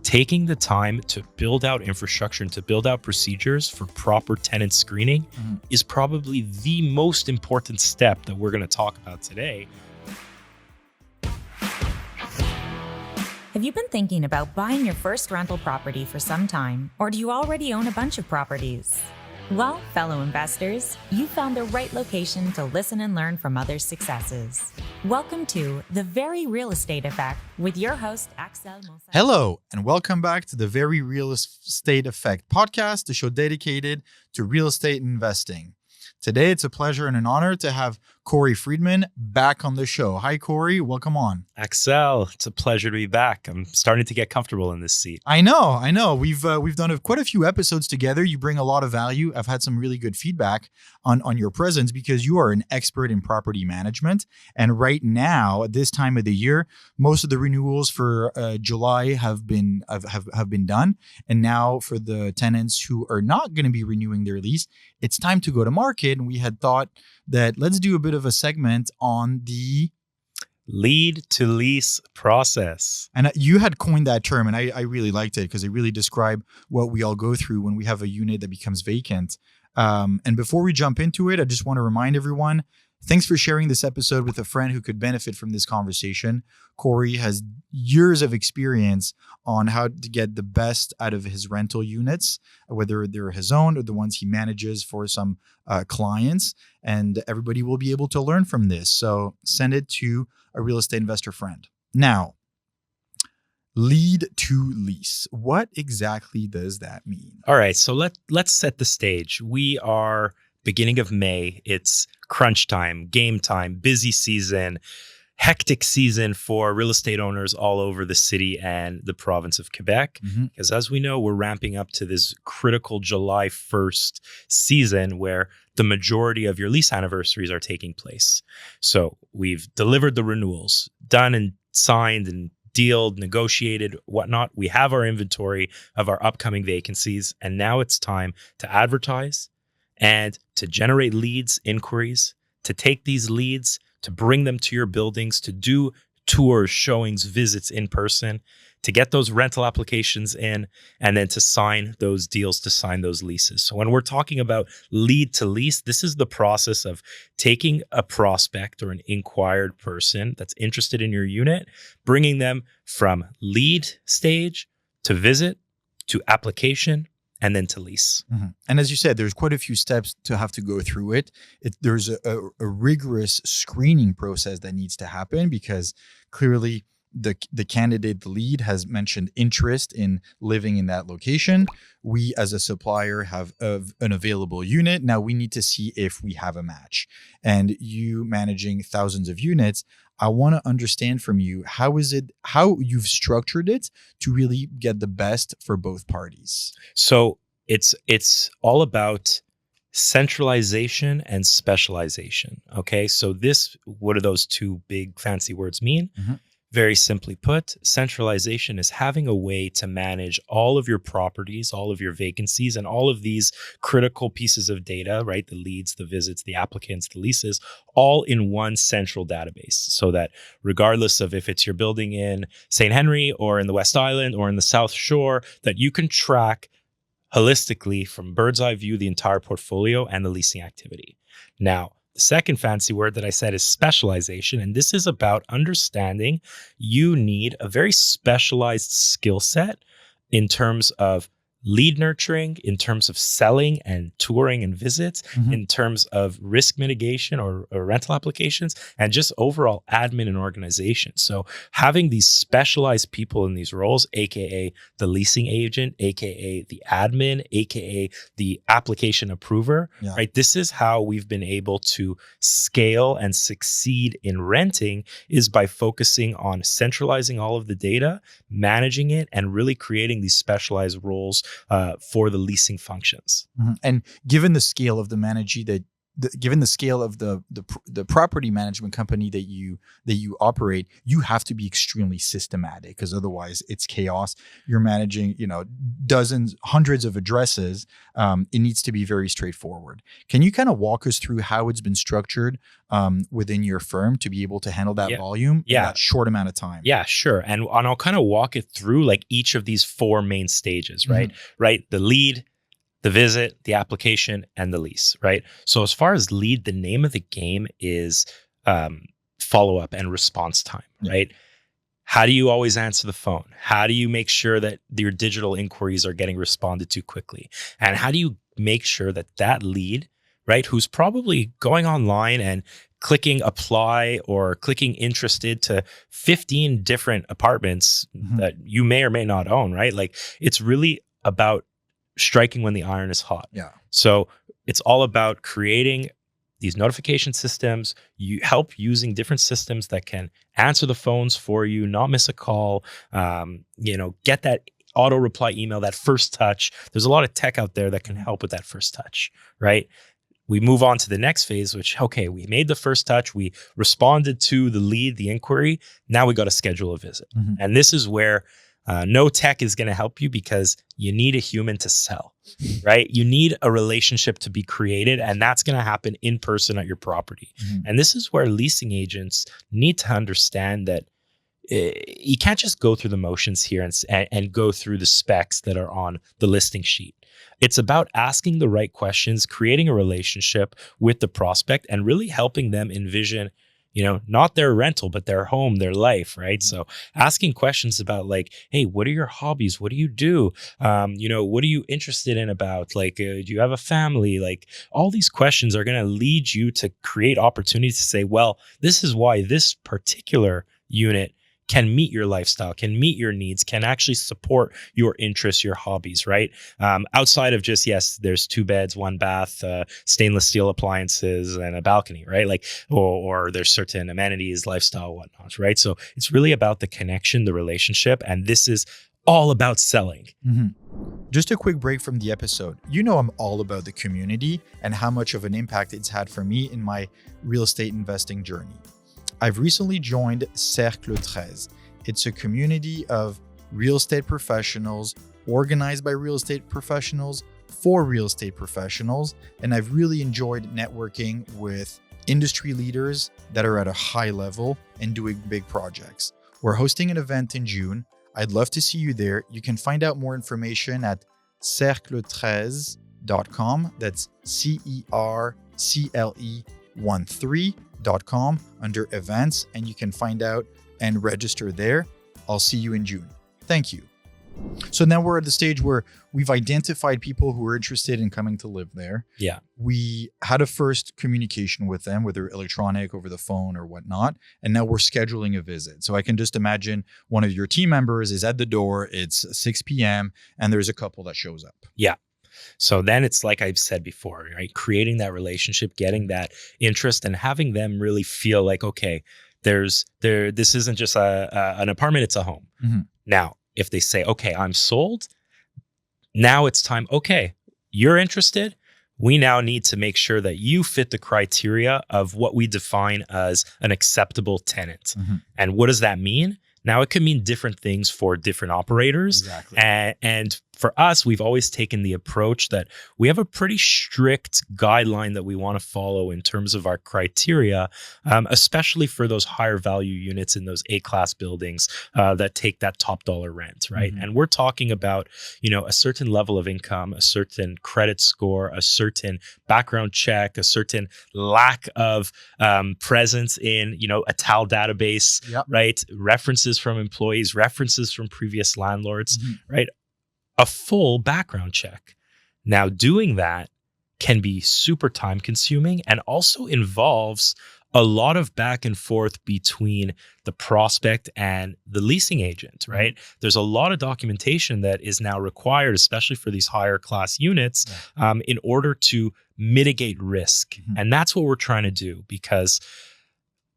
taking the time to build out infrastructure and to build out procedures for proper tenant screening is probably the most important step that we're going to talk about today. Have you been thinking about buying your first rental property for some time, or do you already own a bunch of properties? Well, fellow investors, you found the right location to listen and learn from others' successes. Welcome to The Very Real Estate Effect with your host, Axel Monsa. Hello, and welcome back to The Very Real Estate Effect podcast, the show dedicated to real estate investing. Today, it's a pleasure and an honor to have Cory Friedman back on the show. Hi, Cory. Welcome on. Axel, it's a pleasure to be back. I'm starting to get comfortable in this seat. I know. We've done quite a few episodes together. You bring a lot of value. I've had some really good feedback on your presence because you are an expert in property management. And right now, at this time of the year, most of the renewals for July have been done. And now for the tenants who are not going to be renewing their lease, it's time to go to market. And we had thought that let's do a bit of a segment on the lead-to-lease process. And you had coined that term, and I really liked it because it really described what we all go through when we have a unit that becomes vacant. And before we jump into it, I just want to remind everyone, thanks for sharing this episode with a friend who could benefit from this conversation. Cory has years of experience on how to get the best out of his rental units, whether they're his own or the ones he manages for some clients. And everybody will be able to learn from this. So send it to a real estate investor friend. Now, lead-to-lease. What exactly does that mean? All right, so let's set the stage. We are beginning of May. It's crunch time, game time, busy season, hectic season for real estate owners all over the city and the province of Quebec. Because as we know, we're ramping up to this critical July 1st season where the majority of your lease anniversaries are taking place. So we've delivered the renewals, done and signed and dealed, negotiated, whatnot. We have our inventory of our upcoming vacancies. And now it's time to advertise and to generate leads, inquiries, to take these leads, to bring them to your buildings, to do tours, showings, visits in person, to get those rental applications in, and then to sign those deals, to sign those leases. So when we're talking about lead to lease, this is the process of taking a prospect or an inquired person that's interested in your unit, bringing them from lead stage to visit, to application, and then to lease. And as you said, there's quite a few steps to have to go through it. There's a rigorous screening process that needs to happen because clearly the candidate, the lead, has mentioned interest in living in that location. We as a supplier have an available unit. Now we need to see if we have a match. And you managing thousands of units, I want to understand from you, how you've structured it to really get the best for both parties. So it's all about centralization and specialization. Okay. So what do those two big fancy words mean? Very simply put, centralization is having a way to manage all of your properties, all of your vacancies, and all of these critical pieces of data, right? The leads, the visits, the applicants, the leases, all in one central database. So that regardless of if it's your building in St. Henry or in the West Island or in the South Shore, that you can track holistically from bird's eye view the entire portfolio and the leasing activity. Now, the second fancy word that I said is specialization, and this is about understanding you need a very specialized skill set in terms of lead nurturing, in terms of selling and touring and visits, in terms of risk mitigation or rental applications, and just overall admin and organization. So having these specialized people in these roles, aka the leasing agent, aka the admin, aka the application approver, right? This is how we've been able to scale and succeed in renting, is by focusing on centralizing all of the data, managing it, and really creating these specialized roles for the leasing functions. And given the scale of the given the scale of the property management company that you operate, you have to be extremely systematic, because otherwise it's chaos. You're managing, dozens, hundreds of addresses. It needs to be very straightforward. Can you kind of walk us through how it's been structured within your firm to be able to handle that volume in that short amount of time? Yeah, sure. And I'll kind of walk it through like each of these 4 main stages, right? Right. The lead, the visit, the application, and the lease, right? So as far as lead, the name of the game is follow-up and response time, right? How do you always answer the phone? How do you make sure that your digital inquiries are getting responded to quickly? And how do you make sure that that lead, right, who's probably going online and clicking apply or clicking interested to 15 different apartments that you may or may not own, right? Like, it's really about striking when the iron is hot. Yeah. So it's all about creating these notification systems. You help using different systems that can answer the phones for you, not miss a call, get that auto reply email, that first touch. There's a lot of tech out there that can help with that first touch, right? We move on to the next phase, which, okay, we made the first touch. We responded to the lead, the inquiry. Now we got to schedule a visit. And this is where no tech is going to help you, because you need a human to sell, right? You need a relationship to be created, and that's going to happen in person at your property. And this is where leasing agents need to understand that you can't just go through the motions here and go through the specs that are on the listing sheet. It's about asking the right questions, creating a relationship with the prospect, and really helping them envision, not their rental, but their home, their life, right? So asking questions about like, hey, what are your hobbies? What do you do? What are you interested in about? Like, do you have a family? Like, all these questions are going to lead you to create opportunities to say, well, this is why this particular unit can meet your lifestyle, can meet your needs, can actually support your interests, your hobbies, right? Outside of just, yes, there's 2 beds, 1 bath, stainless steel appliances, and a balcony, right? Like, or there's certain amenities, lifestyle, whatnot, right? So it's really about the connection, the relationship, and this is all about selling. Just a quick break from the episode. I'm all about the community and how much of an impact it's had for me in my real estate investing journey. I've recently joined Cercle 13. It's a community of real estate professionals organized by real estate professionals for real estate professionals. And I've really enjoyed networking with industry leaders that are at a high level and doing big projects. We're hosting an event in June. I'd love to see you there. You can find out more information at cercle13.com. That's CERCLE13.com under events, and you can find out and register there. I'll see you in June. Thank you. So now we're at the stage where we've identified people who are interested in coming to live there. Yeah. We had a first communication with them, whether electronic, over the phone, or whatnot. And now we're scheduling a visit. So I can just imagine one of your team members is at the door. It's 6 p.m. and there's a couple that shows up. Yeah. So then it's like I've said before, right? Creating that relationship, getting that interest, and having them really feel like, okay, this isn't just an apartment, it's a home. Now, if they say, okay, I'm sold, now it's time, okay, you're interested. We now need to make sure that you fit the criteria of what we define as an acceptable tenant. And what does that mean? Now, it could mean different things for different operators. Exactly. And for us, we've always taken the approach that we have a pretty strict guideline that we want to follow in terms of our criteria, especially for those higher value units in those A-class buildings that take that top dollar rent, right? And we're talking about, a certain level of income, a certain credit score, a certain background check, a certain lack of presence in, a TAL database, right? References from employees, references from previous landlords, right? A full background check. Now, doing that can be super time consuming and also involves a lot of back and forth between the prospect and the leasing agent, right? There's a lot of documentation that is now required, especially for these higher class units, in order to mitigate risk. And that's what we're trying to do, because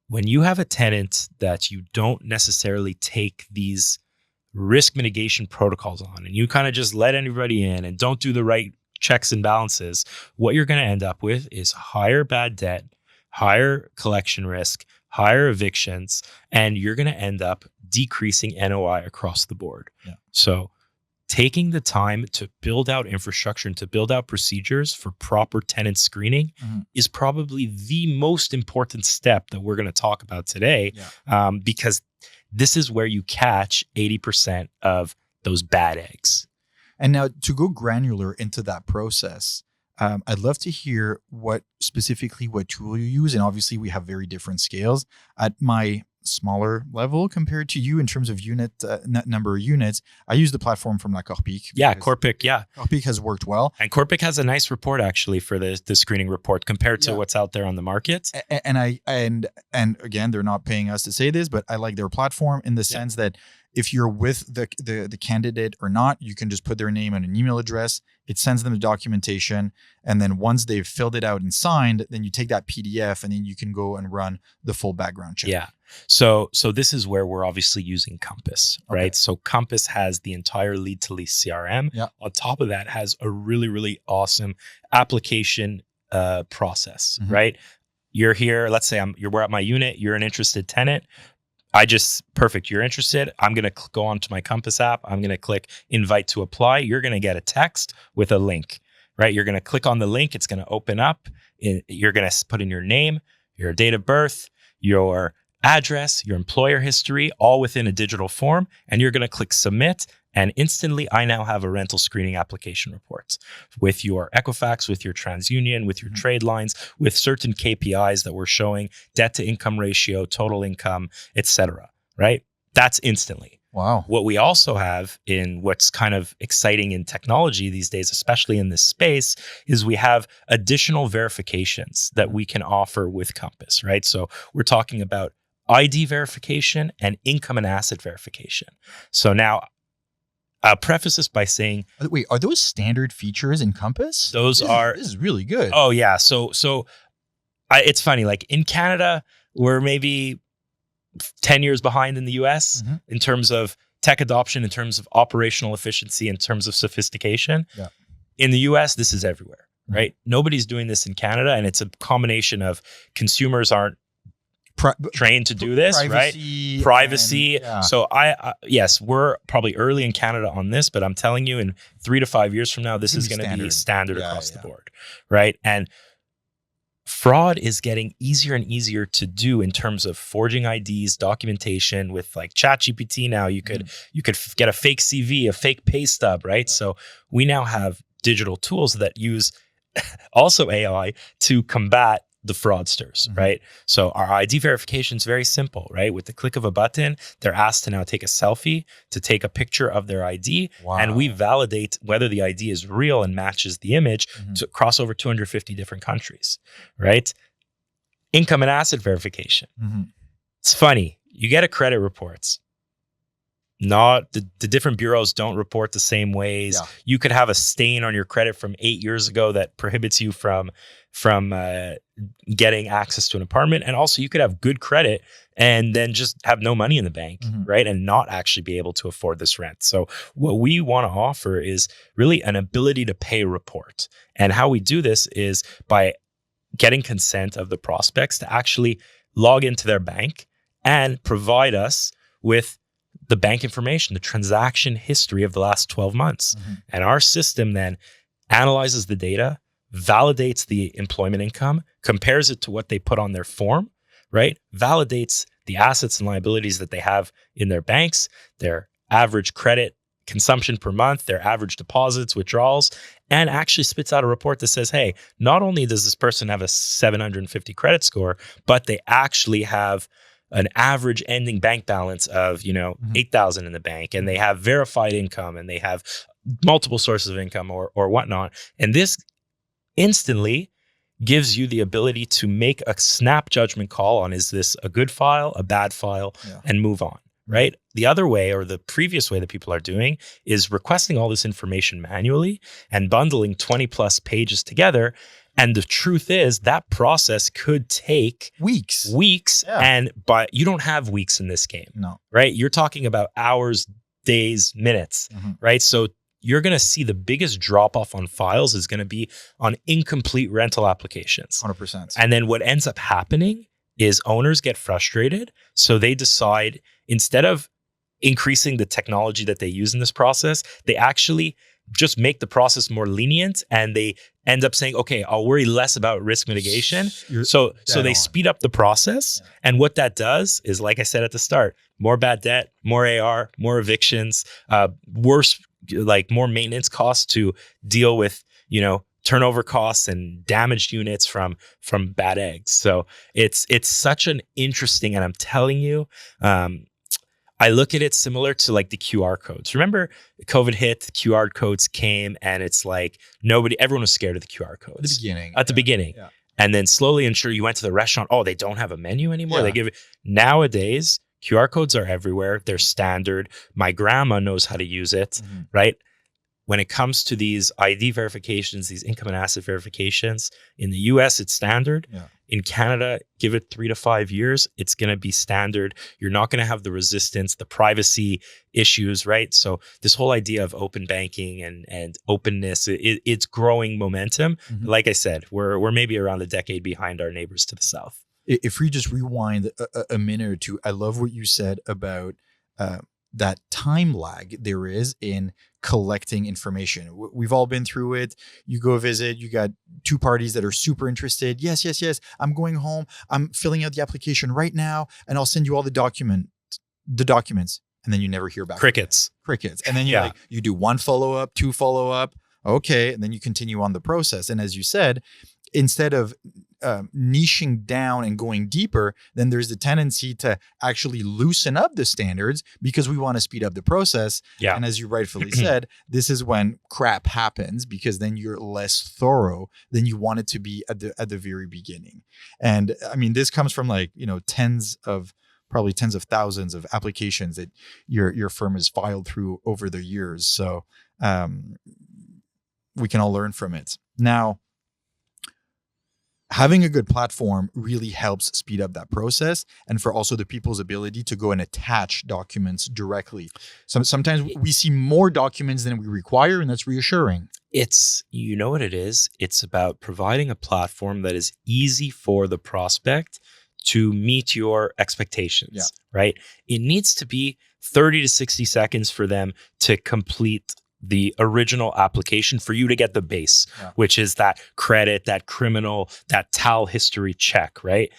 when you have a tenant that you don't necessarily take these risk mitigation protocols on, and you kind of just let anybody in and don't do the right checks and balances, what you're going to end up with is higher bad debt, higher collection risk, higher evictions, and you're going to end up decreasing NOI across the board. Yeah. So taking the time to build out infrastructure and to build out procedures for proper tenant screening is probably the most important step that we're going to talk about today, because this is where you catch 80% of those bad eggs. And now to go granular into that process, I'd love to hear what tool you use. And obviously we have very different scales. At my smaller level compared to you in terms of number of units, I use the platform from Corpic. Yeah, Corpic, yeah. Corpic has worked well. And Corpic has a nice report actually for the screening report compared to what's out there on the market. And again, they're not paying us to say this, but I like their platform in the sense that if you're with the candidate or not, you can just put their name and an email address. It sends them the documentation. And then once they've filled it out and signed, then you take that PDF and then you can go and run the full background check. Yeah. So this is where we're obviously using Compass, right? Okay. So Compass has the entire lead-to-lease CRM. Yeah. On top of that has a really, really awesome application process, right? You're here, let's say we're at my unit, you're an interested tenant. Perfect. You're interested. I'm going to go onto my Compass app. I'm going to click invite to apply. You're going to get a text with a link, right? You're going to click on the link. It's going to open up. You're going to put in your name, your date of birth, your address, your employer history, all within a digital form. And you're going to click submit. And instantly, I now have a rental screening application report with your Equifax, with your TransUnion, with your trade lines, with certain KPIs that we're showing, debt to income ratio, total income, etc. Right? That's instantly. Wow. What we also have in what's kind of exciting in technology these days, especially in this space, is we have additional verifications that we can offer with Compass, right? So we're talking about ID verification and income and asset verification. So now, I'll preface this by saying, wait, are those standard features in Compass? This is really good. Oh yeah. So it's funny, like in Canada, we're maybe 10 years behind in the US in terms of tech adoption, in terms of operational efficiency, in terms of sophistication. Yeah. In the US, this is everywhere, right? Nobody's doing this in Canada. And it's a combination of consumers aren't trained to do this, privacy. So yes, we're probably early in Canada on this, but I'm telling you, in 3 to 5 years from now, this is going to be standard across the board, right? And fraud is getting easier and easier to do in terms of forging IDs, documentation. With like ChatGPT now, you could get a fake CV, a fake pay stub, right? So we now have digital tools that use also AI to combat the fraudsters, right? So our ID verification is very simple, right? With the click of a button, they're asked to now take a selfie, to take a picture of their ID, and we validate whether the ID is real and matches the image to cross over 250 different countries, right? Income and asset verification. It's funny. You get a credit reports. Not the different bureaus don't report the same ways. Yeah. You could have a stain on your credit from 8 years ago that prohibits you from getting access to an apartment. And also you could have good credit and then just have no money in the bank, right? And not actually be able to afford this rent. So what we want to offer is really an ability to pay report. And how we do this is by getting consent of the prospects to actually log into their bank and provide us with the bank information, the transaction history of the last 12 months. And our system then analyzes the data, validates the employment income, compares it to what they put on their form, right? Validates the assets and liabilities that they have in their banks, their average credit consumption per month, their average deposits, withdrawals, and actually spits out a report that says, hey, not only does this person have a 750 credit score, but they actually have an average ending bank balance of, $8,000 in the bank, and they have verified income, and they have multiple sources of income or whatnot. And this instantly gives you the ability to make a snap judgment call on, is this a good file, a bad file, and move on, right? The other way, or the previous way that people are doing, is requesting all this information manually and bundling 20 plus pages together. And the truth is that process could take weeks. But you don't have weeks in this game, no, right? You're talking about hours, days, minutes, right? So you're going to see the biggest drop off on files is going to be on incomplete rental applications. 100%. And then what ends up happening is owners get frustrated. So they decide, instead of increasing the technology that they use in this process, they actually just make the process more lenient, and they end up saying, okay, I'll worry less about risk mitigation. So they speed up the process. Yeah. And what that does is, like I said at the start, more bad debt, more AR, more evictions, worse, like more maintenance costs to deal with, turnover costs and damaged units from bad eggs. So it's such an interesting, and I'm telling you, I look at it similar to like the QR codes. Remember, COVID hit, the QR codes came, and it's like everyone was scared of the QR codes. At the beginning. Yeah. And then slowly and surely you went to the restaurant. Oh, they don't have a menu anymore. Yeah. They give it. Nowadays, QR codes are everywhere. They're standard. My grandma knows how to use it, right? When it comes to these ID verifications, these income and asset verifications, in the US, it's standard. Yeah. In Canada, give it 3 to 5 years, it's going to be standard. You're not going to have the resistance, the privacy issues, right? So this whole idea of open banking and openness, it's growing momentum. Like I said, we're maybe around a decade behind our neighbors to the south. If we just rewind a minute or two, I love what you said about that time lag there is in collecting information. We've all been through it. You go visit, you got two parties that are super interested. Yes. I'm going home. I'm filling out the application right now, and I'll send you all the documents. And then you never hear back. Crickets. And then you do one follow-up, two follow-up. Okay. And then you continue on the process. And as you said, instead of niching down and going deeper, then there's the tendency to actually loosen up the standards because we want to speed up the process. Yeah. And as you rightfully said, this is when crap happens, because then you're less thorough than you want it to be at the very beginning. And I mean, this comes from tens of thousands of applications that your firm has filed through over the years. So we can all learn from it. Now, having a good platform really helps speed up that process, and for also the people's ability to go and attach documents directly. Sometimes we see more documents than we require, and that's reassuring. You know what it is? It's about providing a platform that is easy for the prospect to meet your expectations, right? It needs to be 30 to 60 seconds for them to complete the original application for you to get the base, which is that credit, that criminal, that TAL history check, right?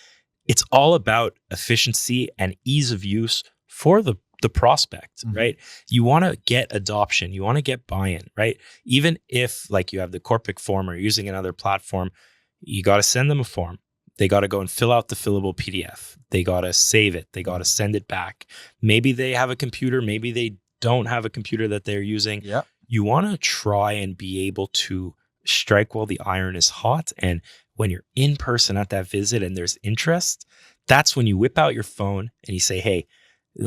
It's all about efficiency and ease of use for the prospect, right? You want to get adoption, you want to get buy-in, right? Even if like you have the Corpic form or you're using another platform, you got to send them a form. They got to go and fill out the fillable PDF. They got to save it. They got to send it back. Maybe they have a computer, maybe they don't have a computer that they're using. Yeah. You want to try and be able to strike while the iron is hot. And when you're in person at that visit and there's interest, that's when you whip out your phone and you say, hey,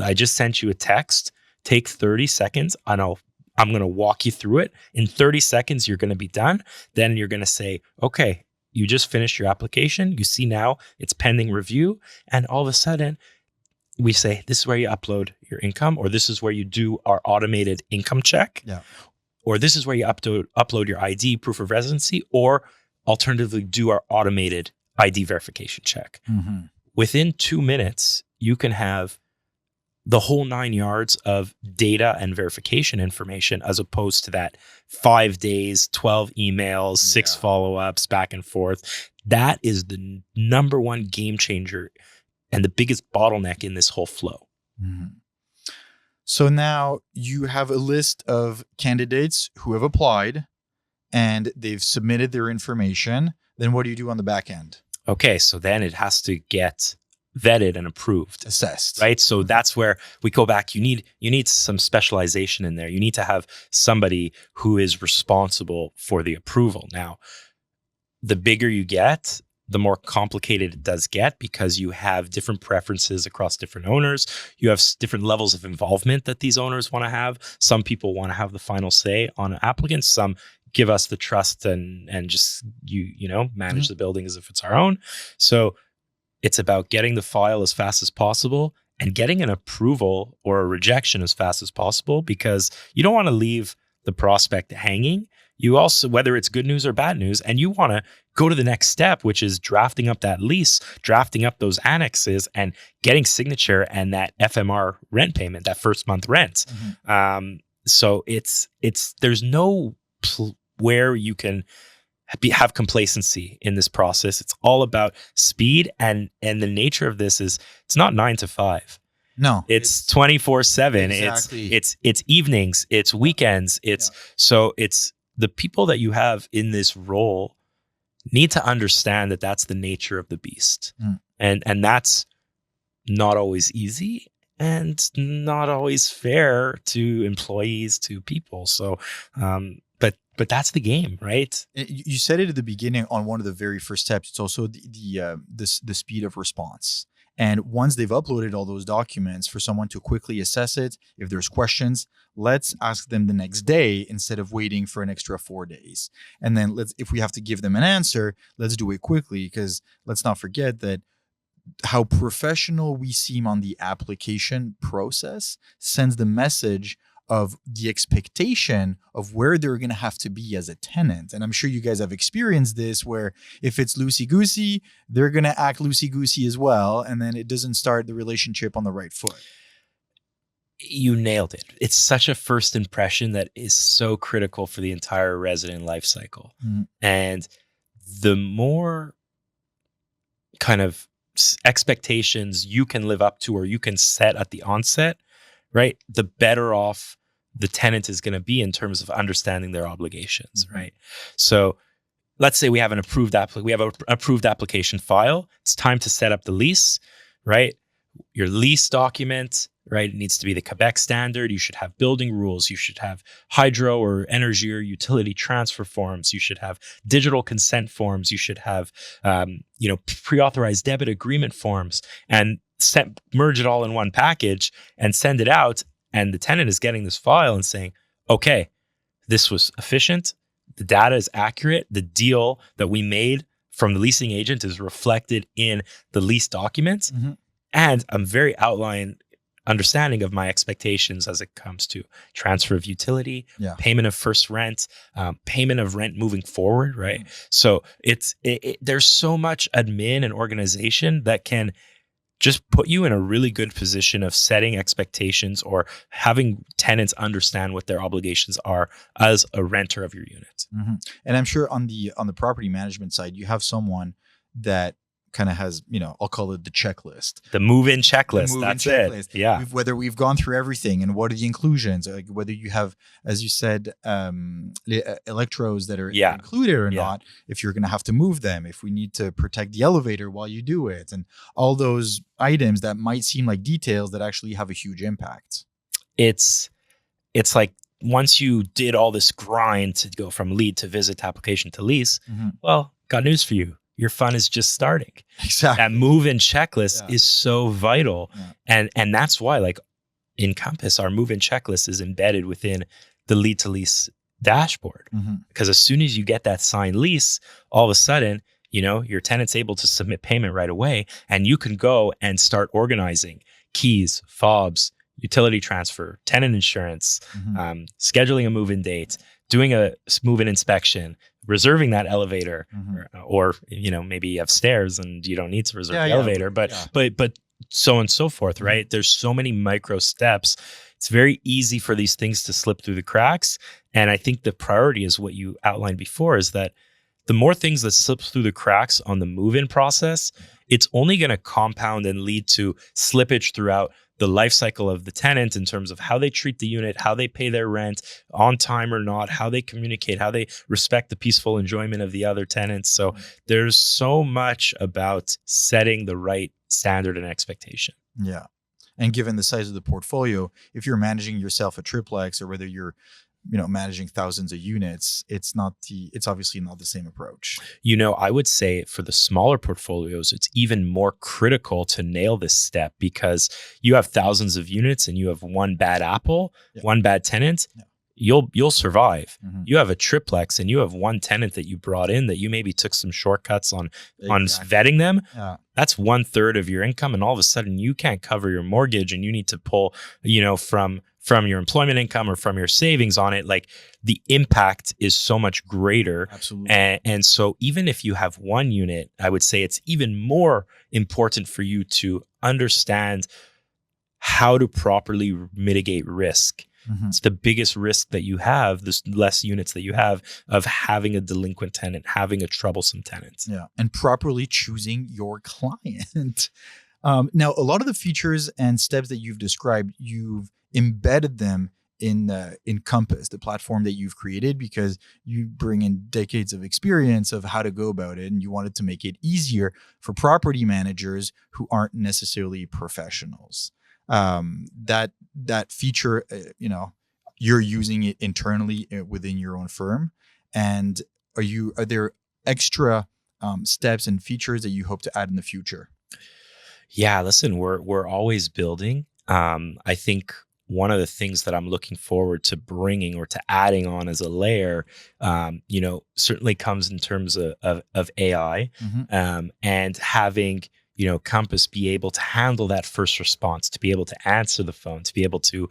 I just sent you a text. Take 30 seconds and I'm going to walk you through it. In 30 seconds, you're going to be done. Then you're going to say, okay, you just finished your application. You see now it's pending review. And all of a sudden, we say, this is where you upload your income, or this is where you do our automated income check, or this is where you upload your ID, proof of residency, or alternatively do our automated ID verification check. Within 2 minutes, you can have the whole 9 yards of data and verification information, as opposed to that 5 days, 12 emails, 6 follow-ups, back and forth. That is the number one game changer and the biggest bottleneck in this whole flow. So now you have a list of candidates who have applied and they've submitted their information. Then what do you do on the back end? Okay, so then it has to get vetted and approved. Assessed. Right? So that's where we go back. You need some specialization in there. You need to have somebody who is responsible for the approval. Now, the bigger you get, the more complicated it does get, because you have different preferences across different owners. You have different levels of involvement that these owners want to have. Some people want to have the final say on applicants. Some give us the trust and just manage the building as if it's our own. So it's about getting the file as fast as possible and getting an approval or a rejection as fast as possible, because you don't want to leave the prospect hanging, you also, whether it's good news or bad news, and you want to go to the next step, which is drafting up that lease, drafting up those annexes, and getting signature and that FMR rent payment, that first month rent. So it's there's no where you can have complacency in this process. It's all about speed, and the nature of this is it's not 9 to 5. No, it's 24/7. Exactly. It's evenings, it's weekends. So it's the people that you have in this role need to understand that that's the nature of the beast. And that's not always easy and not always fair to employees, to people. So, but that's the game, right? You said it at the beginning on one of the very first steps. It's also the speed of response. And once they've uploaded all those documents, for someone to quickly assess it, if there's questions, let's ask them the next day instead of waiting for an extra 4 days. And then if we have to give them an answer, let's do it quickly, because let's not forget that how professional we seem on the application process sends the message of the expectation of where they're going to have to be as a tenant. And I'm sure you guys have experienced this, where if it's loosey-goosey, they're going to act loosey-goosey as well. And then it doesn't start the relationship on the right foot. You nailed it. It's such a first impression that is so critical for the entire resident life cycle. And the more kind of expectations you can live up to, or you can set at the onset, right, the better off the tenant is going to be in terms of understanding their obligations, right? So let's say we have an approved application file. It's time to set up the lease, right? Your lease document, right? It needs to be the Quebec standard. You should have building rules. You should have hydro or energy or utility transfer forms. You should have digital consent forms. You should have, pre-authorized debit agreement forms, and merge it all in one package and send it out. And the tenant is getting this file and saying, okay, this was efficient. The data is accurate. The deal that we made from the leasing agent is reflected in the lease documents. And I'm very understanding of my expectations as it comes to transfer of utility, payment of first rent, payment of rent moving forward, right? So there's so much admin and organization that can just put you in a really good position of setting expectations or having tenants understand what their obligations are as a renter of your unit. And I'm sure on the property management side, you have someone that kind of has, I'll call it the checklist. The move-in checklist. That's it. Yeah. Whether we've gone through everything and what are the inclusions, like whether you have, as you said, electrodes that are included or not, if you're going to have to move them, if we need to protect the elevator while you do it, and all those items that might seem like details that actually have a huge impact. It's like once you did all this grind to go from lead to visit to application to lease, well, got news for you. Your fun is just starting. Exactly. That move-in checklist is so vital. And that's why, like, in Compass, our move-in checklist is embedded within the lead-to-lease dashboard. Because as soon as you get that signed lease, all of a sudden, your tenant's able to submit payment right away, and you can go and start organizing keys, fobs, utility transfer, tenant insurance, scheduling a move-in date, doing a move-in inspection, reserving that elevator, or maybe you have stairs and you don't need to reserve the elevator, but so on and so forth, right? There's so many micro steps. It's very easy for these things to slip through the cracks. And I think the priority is what you outlined before, is that the more things that slip through the cracks on the move-in process, it's only going to compound and lead to slippage throughout the life cycle of the tenant in terms of how they treat the unit, how they pay their rent on time or not, how they communicate, how they respect the peaceful enjoyment of the other tenants. So there's so much about setting the right standard and expectation. Yeah. And given the size of the portfolio, if you're managing yourself a triplex, or whether you're managing thousands of units, it's obviously not the same approach. I would say for the smaller portfolios, it's even more critical to nail this step, because you have thousands of units and you have one bad apple, one bad tenant. You'll survive. You have a triplex and you have one tenant that you brought in that you maybe took some shortcuts on vetting them. That's 1/3 of your income, and all of a sudden you can't cover your mortgage and you need to pull, from from your employment income or from your savings on it, like the impact is so much greater. Absolutely. And so even if you have one unit, I would say it's even more important for you to understand how to properly mitigate risk. It's the biggest risk that you have, the less units that you have of having a delinquent tenant, having a troublesome tenant. Yeah. And properly choosing your client. Now, a lot of the features and steps that you've described, you've embedded them in Compass, the platform that you've created, because you bring in decades of experience of how to go about it. And you wanted to make it easier for property managers who aren't necessarily professionals. That feature, you're using it internally within your own firm. And are there extra steps and features that you hope to add in the future? Yeah, listen, we're always building. I think one of the things that I'm looking forward to bringing or to adding on as a layer, certainly comes in terms of AI, and having Compass be able to handle that first response, to be able to answer the phone, to be able to,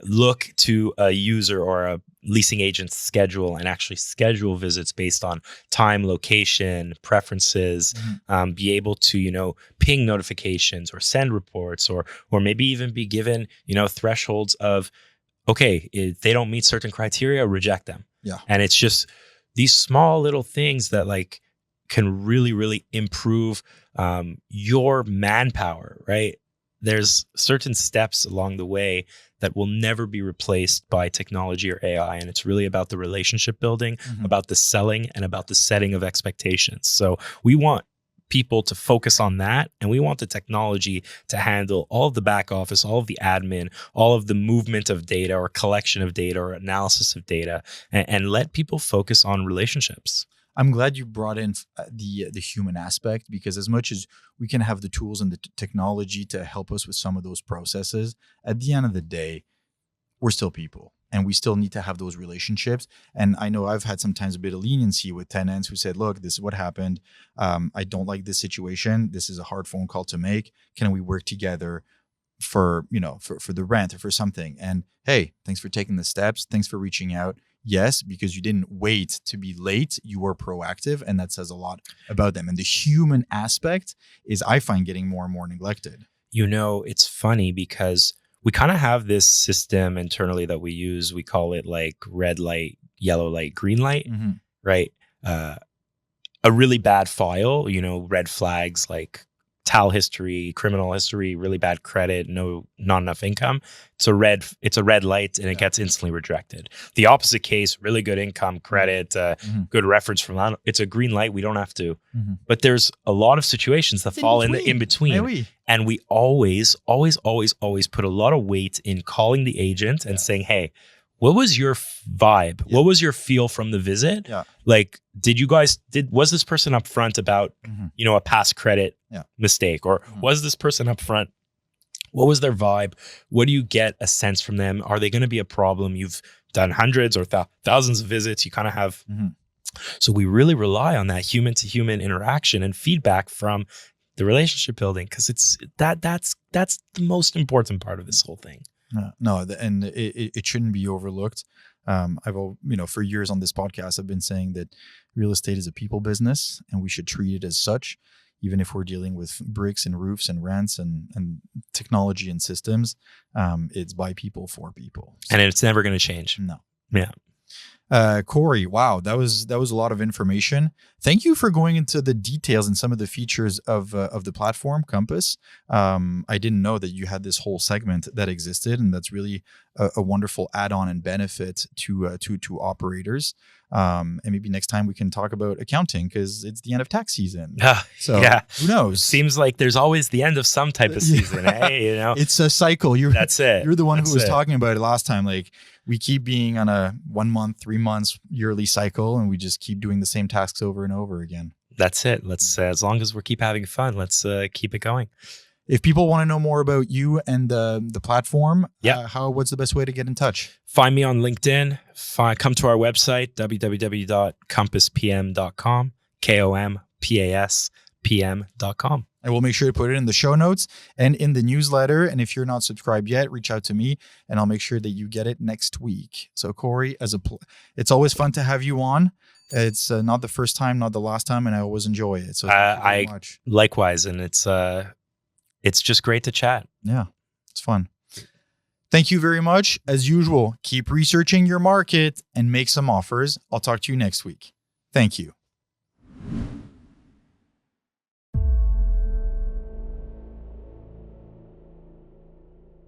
look to a user or a leasing agent's schedule and actually schedule visits based on time, location, preferences, be able to, ping notifications or send reports or maybe even be given, thresholds of, okay, if they don't meet certain criteria, reject them. Yeah. And it's just these small little things that can really, really improve your manpower, right? There's certain steps along the way that will never be replaced by technology or AI. And it's really about the relationship building, about the selling, and about the setting of expectations. So we want people to focus on that. And we want the technology to handle all of the back office, all of the admin, all of the movement of data or collection of data or analysis of data, and let people focus on relationships. I'm glad you brought in the human aspect, because as much as we can have the tools and the technology to help us with some of those processes, at the end of the day, we're still people and we still need to have those relationships. And I know I've had sometimes a bit of leniency with tenants who said, look, this is what happened. I don't like this situation. This is a hard phone call to make. Can we work together for the rent or for something? And hey, thanks for taking the steps. Thanks for reaching out. Yes, because you didn't wait to be late. You were proactive, and that says a lot about them. And the human aspect is, I find, getting more and more neglected. It's funny because we kind of have this system internally that we use. We call it like red light, yellow light, green light, right? A really bad file, red flags like TAL history, criminal history, really bad credit, not enough income. It's a red light and it gets instantly rejected. The opposite case, really good income, credit, good reference from that. It's a green light. We don't have to. But there's a lot of situations that fall in the in between. And we always put a lot of weight in calling the agent and saying, hey, what was your vibe? What was your feel from the visit? Like, was this person upfront about, a past credit mistake? Or was this person upfront? What was their vibe? What do you get a sense from them? Are they going to be a problem? You've done hundreds or thousands of visits. You kind of have. So we really rely on that human to human interaction and feedback from the relationship building, because that's the most important part of this whole thing. And it shouldn't be overlooked. For years on this podcast, I've been saying that real estate is a people business and we should treat it as such, even if we're dealing with bricks and roofs and rents and technology and systems. It's by people for people. And it's never going to change. No. Yeah. Cory, wow, that was a lot of information. Thank you for going into the details and some of the features of the platform Compass. I didn't know that you had this whole segment that existed, and that's really a wonderful add-on and benefit to operators. And maybe next time we can talk about accounting, because it's the end of tax season. So who knows? Seems like there's always the end of some type of season. It's a cycle. That's it. You're the one who was talking about it last time. Like, we keep being on a 1 month, 3 months yearly cycle, and we just keep doing the same tasks over and over again. That's it. Let's as long as we keep having fun, let's keep it going. If people want to know more about you and the platform, what's the best way to get in touch? Find me on LinkedIn. Come to our website, www.compasspm.com, KOMPASPM.com. And we'll make sure to put it in the show notes and in the newsletter. And if you're not subscribed yet, reach out to me and I'll make sure that you get it next week. So Cory, it's always fun to have you on. It's not the first time, not the last time, and I always enjoy it. So thank you very much. Likewise, and it's just great to chat. Yeah, it's fun. Thank you very much. As usual, keep researching your market and make some offers. I'll talk to you next week. Thank you.